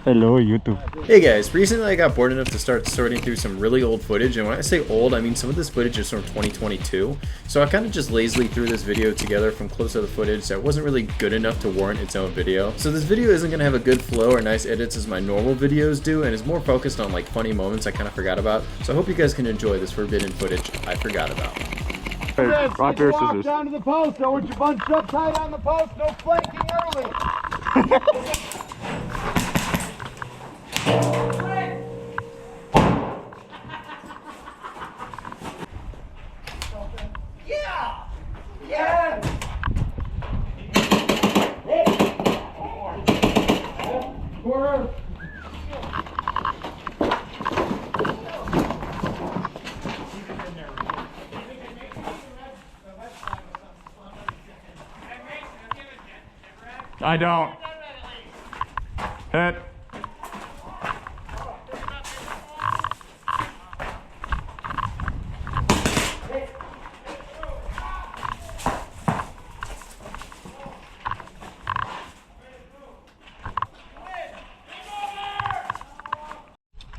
Hello, YouTube. Hey guys, recently I got bored enough to start sorting through some really old footage, and when I say old, I mean some of this footage is from 2022. So I kind of just lazily threw this video together from close to the footage that wasn't really good enough to warrant its own video. So this video isn't going to have a good flow or nice edits as my normal videos do, and is more focused on like funny moments I kind of forgot about. So I hope you guys can enjoy this forbidden footage I forgot about. Hey, rock, paper, scissors. Down to the post, I want you bunched up tight on the post, no flanking early. Yeah! Yeah! Quarter. I don't. Hit.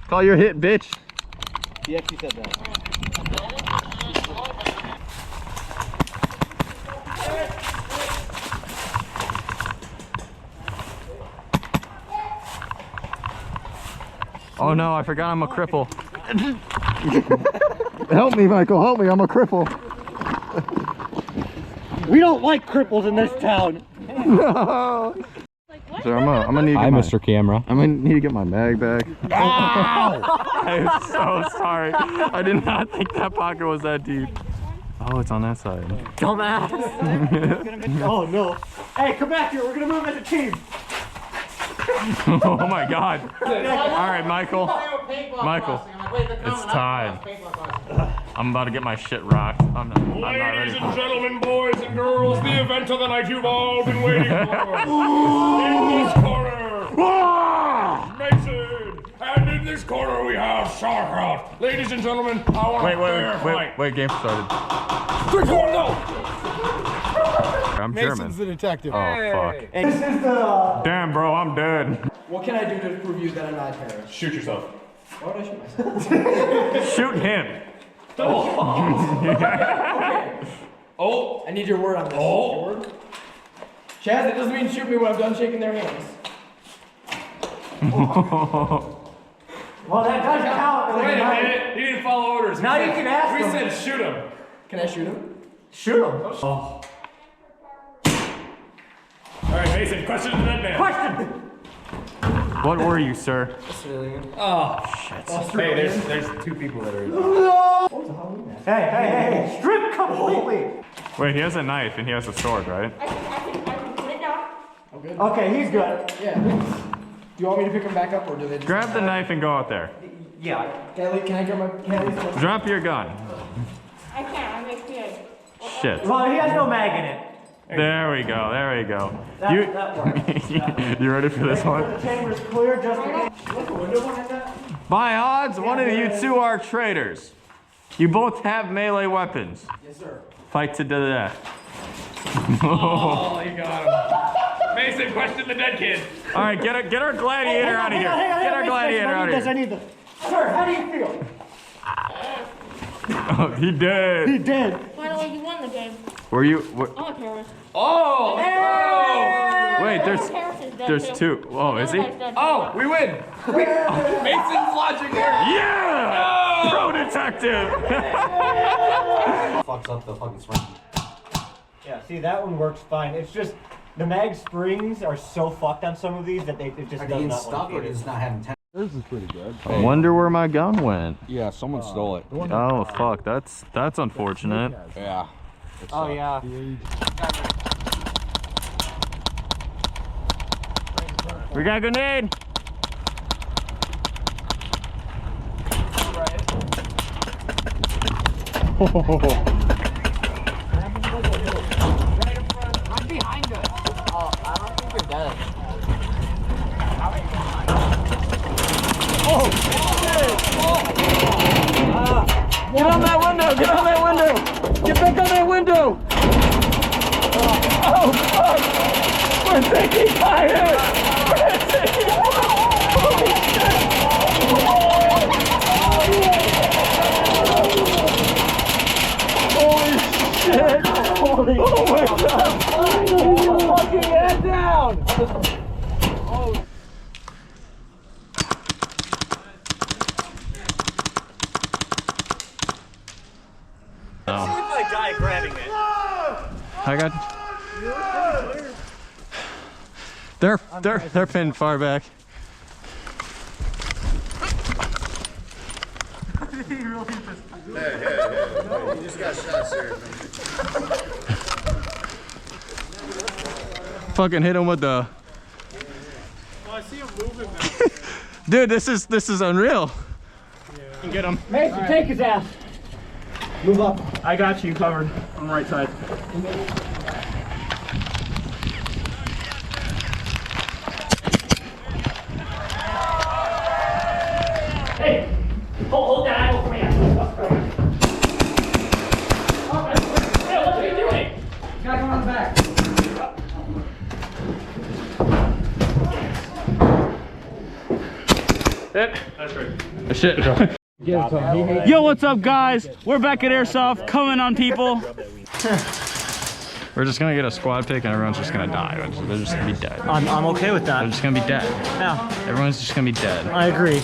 Call your hit, bitch. He actually said that. Oh no, I forgot I'm a cripple. Help me, Michael, help me, I'm a cripple. We don't like cripples in this town. No. So I'm gonna need to get Mr. Camera. I'm gonna need to get my mag back. I'm so sorry. I did not think that pocket was that deep. Oh, it's on that side. Dumbass. Oh no. Hey, come back here. We're gonna move as a team. Oh my god. Alright, Michael. Michael, it's time. I'm about to get my shit rocked. I'm not ready. Ladies and gentlemen, boys and girls, the event of the night you've all been waiting for. In this corner, Mason, and in this corner we have Sauerkraut. Ladies and gentlemen, I want a fair fight. Wait, game started. 3, 2, 1, go! I'm Mason's German. the detective. Oh fuck. This is the. Damn, bro, I'm dead. What can I do to prove you that I'm not a terrorist? Shoot yourself. Why would I shoot myself? Shoot him. Oh, I need your word on this. Oh. Your word? Chaz, it doesn't mean shoot me when I'm done shaking their hands. Well, that doesn't count. Wait a minute, he didn't follow orders. Now you can ask We him. said shoot him. Can I shoot him? Shoot him. Oh. All right, Mason, question to the dead man. Question. What were you, sir? Oh, shit. Hey, there's 2 people that are in. Hey, strip completely. Wait, he has a knife and he has a sword, right? I can put it down. Okay, he's good. Yeah. Do you want me to pick him back up or do they just... Grab the knife and go out there. Yeah. Can I grab my... Can I at least... Drop your gun. I can't, I'm experienced. Shit. Well, he has no mag in it. There we go, there we go. That works. You ready for this one? The chamber's clear just in case. Look, a window behind that. By odds, one of you two are traitors. You both have melee weapons. Yes, sir. Fight to the death. Oh, you got him. Mason, question the dead kid. All right, get our gladiator out of here. Get our gladiator out of here. I need this. Sir, how do you feel? Oh, he did. He did. By the way, you won the game. Were you? I'm a terrorist. Oh! Wait, there's 2. Oh, is he? Oh, we win! Mason's logic there. Yeah! Pro detective. Fucks up the fucking spring. Yeah, see, that one works fine. It's just the mag springs are so fucked on some of these that it just does not Stuck or want to is not having 10. This is pretty good. I wonder where my gun went. Yeah, someone stole it. Oh fuck, that's unfortunate. Yeah. Oh, yeah. We got a grenade. I'm behind us. Oh, I don't think you're dead. Get on that window! Get on that window! Get back on that window! Oh fuck! We're taking fire! We're taking fire! I got. They're pinned far back. You just got shot, sir. Fucking hit him with the. Oh, I see him moving now. Dude, this is unreal. Yeah. Get him. Mason, take his ass. Move up. I got you covered on the right side. Hey, hold that angle for me. Hey, what are you doing? Gotta come on the back. That's right. Shit. Yo, what's up, guys? We're back at Airsoft, coming on people. We're just gonna get a squad pick and everyone's just gonna die. They're just gonna be dead. I'm okay with They're that. just gonna be dead. Yeah, Everyone's just gonna be dead. I agree.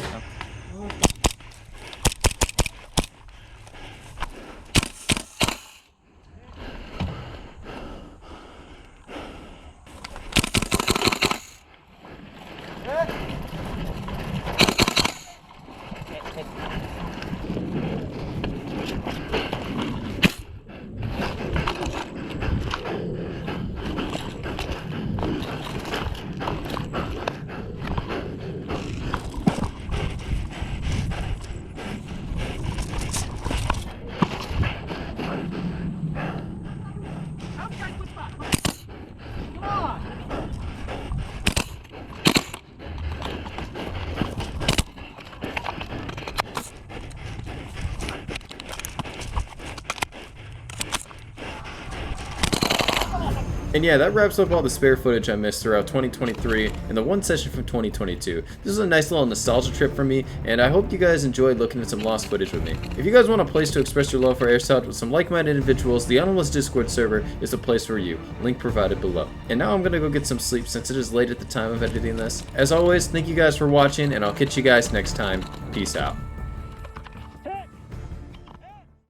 And yeah, that wraps up all the spare footage I missed throughout 2023 and the one session from 2022. This was a nice little nostalgia trip for me, and I hope you guys enjoyed looking at some lost footage with me. If you guys want a place to express your love for Airsoft with some like-minded individuals, the Onymless Discord server is the place for you. Link provided below. And now I'm gonna go get some sleep since it is late at the time of editing this. As always, thank you guys for watching, and I'll catch you guys next time. Peace out.